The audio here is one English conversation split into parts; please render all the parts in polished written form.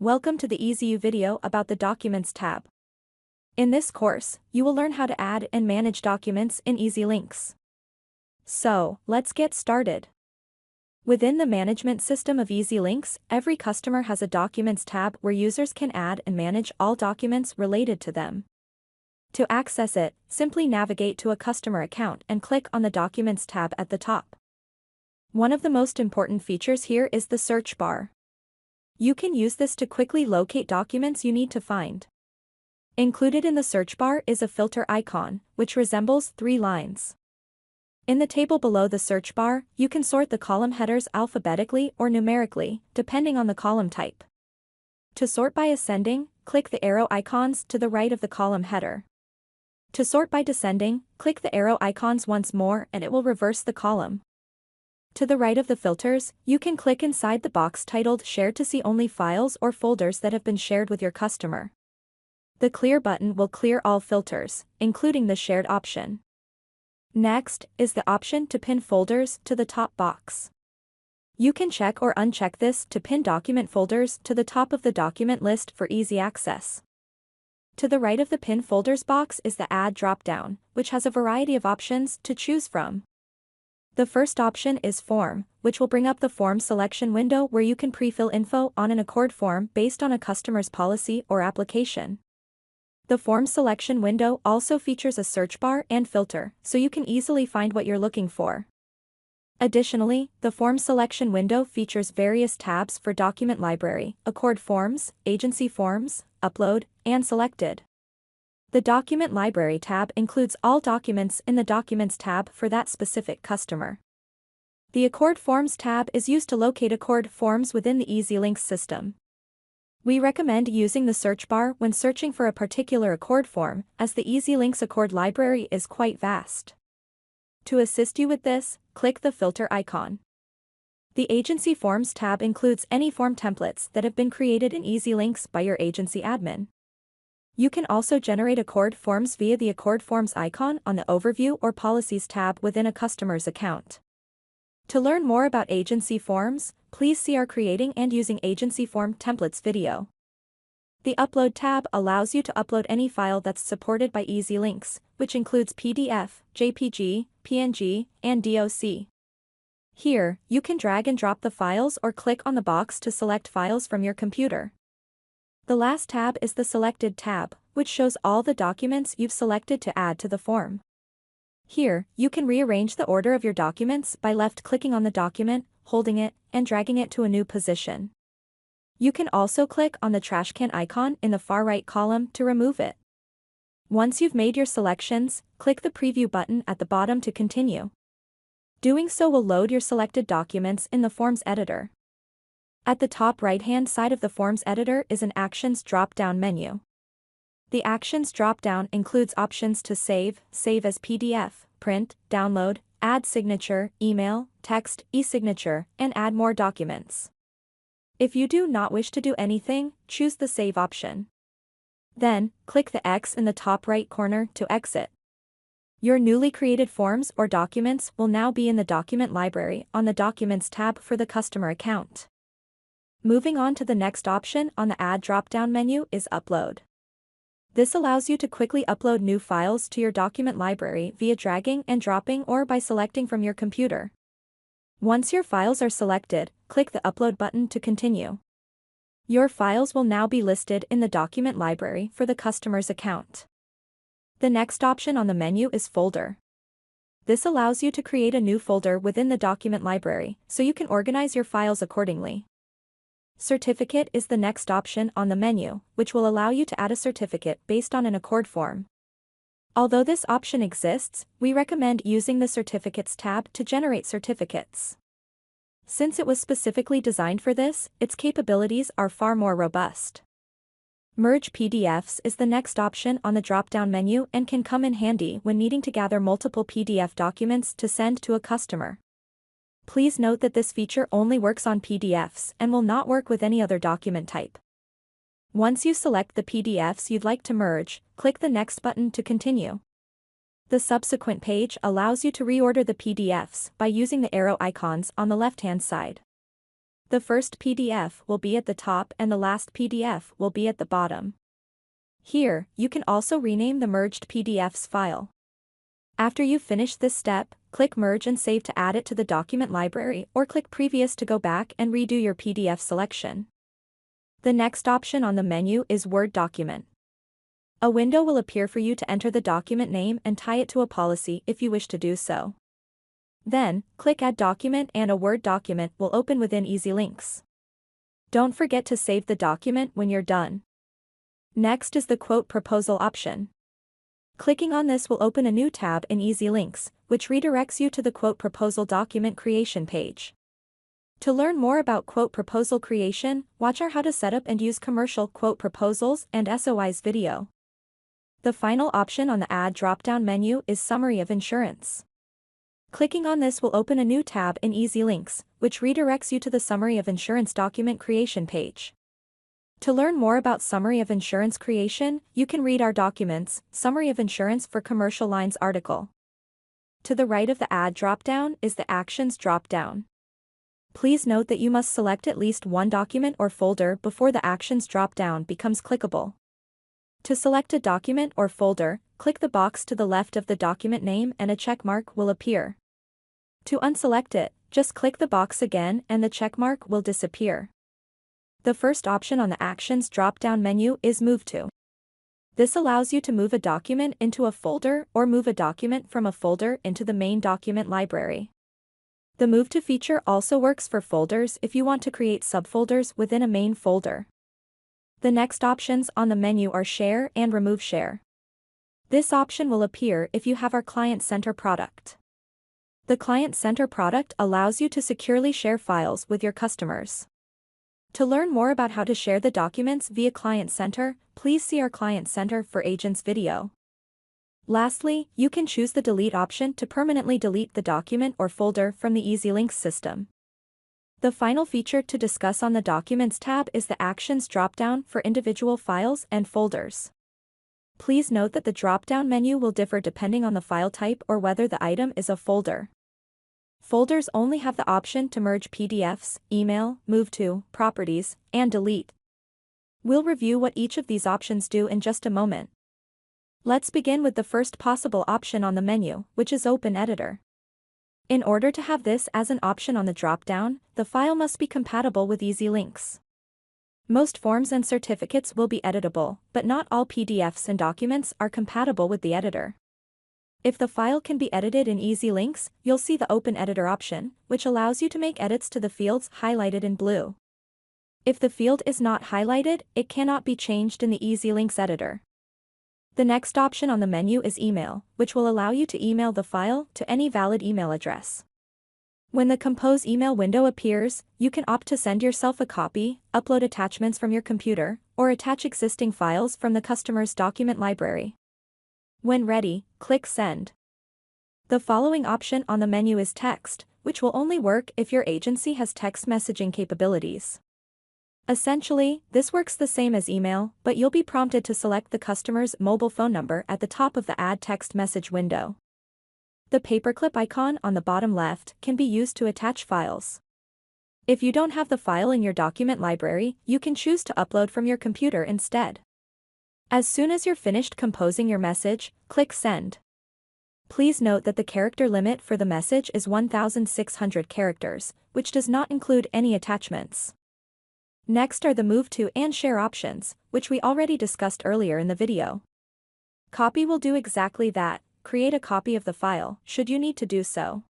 Welcome to the EZU video about the Documents tab. In this course, you will learn how to add and manage documents in EZLynx. So, let's get started. Within the management system of EZLynx, every customer has a Documents tab where users can add and manage all documents related to them. To access it, simply navigate to a customer account and click on the Documents tab at the top. One of the most important features here is the search bar. You can use this to quickly locate documents you need to find. Included in the search bar is a filter icon, which resembles 3 lines. In the table below the search bar, you can sort the column headers alphabetically or numerically, depending on the column type. To sort by ascending, click the arrow icons to the right of the column header. To sort by descending, click the arrow icons once more and it will reverse the column. To the right of the filters, you can click inside the box titled Share to see only files or folders that have been shared with your customer. The Clear button will clear all filters, including the shared option. Next is the option to pin folders to the top box. You can check or uncheck this to pin document folders to the top of the document list for easy access. To the right of the Pin Folders box is the Add drop-down, which has a variety of options to choose from. The first option is Form, which will bring up the form selection window where you can pre-fill info on an Accord form based on a customer's policy or application. The form selection window also features a search bar and filter, so you can easily find what you're looking for. Additionally, the form selection window features various tabs for document library, Accord forms, agency forms, upload, and selected. The Document Library tab includes all documents in the Documents tab for that specific customer. The Accord Forms tab is used to locate Accord forms within the EZLynx system. We recommend using the search bar when searching for a particular Accord form, as the EZLynx Accord library is quite vast. To assist you with this, click the filter icon. The Agency Forms tab includes any form templates that have been created in EZLynx by your agency admin. You can also generate Accord forms via the Accord Forms icon on the Overview or Policies tab within a customer's account. To learn more about agency forms, please see our Creating and Using Agency Form Templates video. The Upload tab allows you to upload any file that's supported by EZLynx, which includes PDF, JPG, PNG, and DOC. Here, you can drag and drop the files or click on the box to select files from your computer. The last tab is the Selected tab, which shows all the documents you've selected to add to the form. Here, you can rearrange the order of your documents by left-clicking on the document, holding it, and dragging it to a new position. You can also click on the trash can icon in the far right column to remove it. Once you've made your selections, click the Preview button at the bottom to continue. Doing so will load your selected documents in the Forms editor. At the top right-hand side of the Forms editor is an Actions drop-down menu. The Actions drop-down includes options to save as PDF, print, download, add signature, email, text, e-signature, and add more documents. If you do not wish to do anything, choose the Save option. Then, click the X in the top right corner to exit. Your newly created forms or documents will now be in the Document Library on the Documents tab for the customer account. Moving on to the next option on the Add drop-down menu is Upload. This allows you to quickly upload new files to your document library via dragging and dropping or by selecting from your computer. Once your files are selected, click the Upload button to continue. Your files will now be listed in the document library for the customer's account. The next option on the menu is Folder. This allows you to create a new folder within the document library, so you can organize your files accordingly. Certificate is the next option on the menu, which will allow you to add a certificate based on an Accord form. Although this option exists, we recommend using the Certificates tab to generate certificates. Since it was specifically designed for this, its capabilities are far more robust. Merge PDFs is the next option on the drop-down menu and can come in handy when needing to gather multiple PDF documents to send to a customer. Please note that this feature only works on PDFs and will not work with any other document type. Once you select the PDFs you'd like to merge, click the Next button to continue. The subsequent page allows you to reorder the PDFs by using the arrow icons on the left-hand side. The first PDF will be at the top and the last PDF will be at the bottom. Here, you can also rename the merged PDFs file. After you've finished this step, click Merge and Save to add it to the document library, or click Previous to go back and redo your PDF selection. The next option on the menu is Word Document. A window will appear for you to enter the document name and tie it to a policy if you wish to do so. Then, click Add Document and a Word document will open within EZLynx. Don't forget to save the document when you're done. Next is the Quote Proposal option. Clicking on this will open a new tab in EZLynx, which redirects you to the Quote Proposal document creation page. To learn more about quote proposal creation, watch our How to Set Up and Use Commercial Quote Proposals and SOIs video. The final option on the Add drop-down menu is Summary of Insurance. Clicking on this will open a new tab in EZLynx, which redirects you to the Summary of Insurance document creation page. To learn more about Summary of Insurance creation, you can read our Documents, Summary of Insurance for Commercial Lines article. To the right of the Add drop-down is the Actions drop-down. Please note that you must select at least one document or folder before the Actions drop-down becomes clickable. To select a document or folder, click the box to the left of the document name and a check mark will appear. To unselect it, just click the box again and the check mark will disappear. The first option on the Actions drop-down menu is Move To. This allows you to move a document into a folder or move a document from a folder into the main document library. The Move To feature also works for folders if you want to create subfolders within a main folder. The next options on the menu are Share and Remove Share. This option will appear if you have our Client Center product. The Client Center product allows you to securely share files with your customers. To learn more about how to share the documents via Client Center, please see our Client Center for Agents video. Lastly, you can choose the Delete option to permanently delete the document or folder from the EZLynx system. The final feature to discuss on the Documents tab is the Actions drop-down for individual files and folders. Please note that the drop-down menu will differ depending on the file type or whether the item is a folder. Folders only have the option to merge PDFs, email, move to, properties, and delete. We'll review what each of these options do in just a moment. Let's begin with the first possible option on the menu, which is Open Editor. In order to have this as an option on the drop-down, the file must be compatible with EZLynx. Most forms and certificates will be editable, but not all PDFs and documents are compatible with the editor. If the file can be edited in EZLynx, you'll see the Open Editor option, which allows you to make edits to the fields highlighted in blue. If the field is not highlighted, it cannot be changed in the EZLynx editor. The next option on the menu is Email, which will allow you to email the file to any valid email address. When the Compose email window appears, you can opt to send yourself a copy, upload attachments from your computer, or attach existing files from the customer's document library. When ready, click Send. The following option on the menu is Text, which will only work if your agency has text messaging capabilities. Essentially, this works the same as email, but you'll be prompted to select the customer's mobile phone number at the top of the Add Text Message window. The paperclip icon on the bottom left can be used to attach files. If you don't have the file in your document library, you can choose to upload from your computer instead. As soon as you're finished composing your message, click Send. Please note that the character limit for the message is 1,600 characters, which does not include any attachments. Next are the Move To and Share options, which we already discussed earlier in the video. Copy will do exactly that, create a copy of the file, should you need to do so.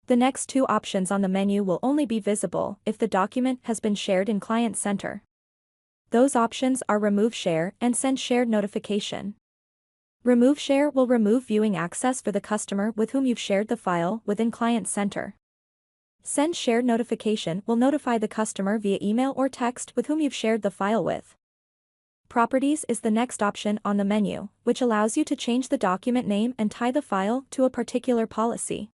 The next two options on the menu will only be visible if the document has been shared in Client Center. Those options are Remove Share and Send Shared Notification. Remove Share will remove viewing access for the customer with whom you've shared the file within Client Center. Send Shared Notification will notify the customer via email or text with whom you've shared the file with. Properties is the next option on the menu, which allows you to change the document name and tie the file to a particular policy.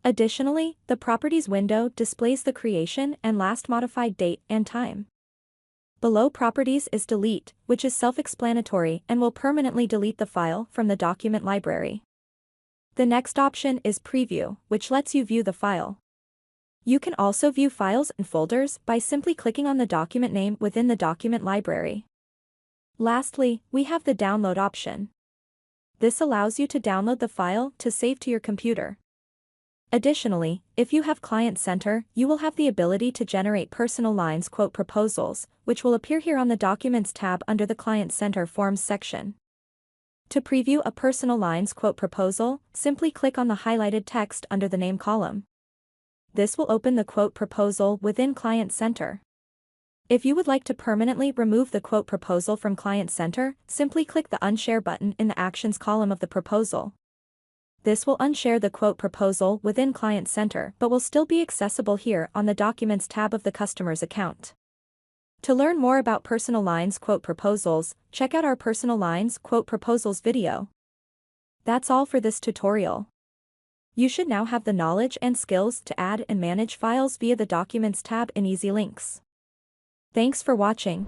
Additionally, the Properties window displays the creation and last modified date and time. Below Properties is Delete, which is self-explanatory and will permanently delete the file from the document library. The next option is Preview, which lets you view the file. You can also view files and folders by simply clicking on the document name within the document library. Lastly, we have the download option. This allows you to download the file to save to your computer. Additionally, if you have Client Center, you will have the ability to generate personal lines quote proposals, which will appear here on the Documents tab under the Client Center Forms section. To preview a personal lines quote proposal, simply click on the highlighted text under the name column. This will open the quote proposal within Client Center. If you would like to permanently remove the quote proposal from Client Center, simply click the Unshare button in the Actions column of the proposal. This will unshare the quote proposal within Client Center but will still be accessible here on the Documents tab of the customer's account. To learn more about personal lines quote proposals, check out our personal lines quote proposals video. That's all for this tutorial. You should now have the knowledge and skills to add and manage files via the Documents tab in EZLynx. Thanks for watching.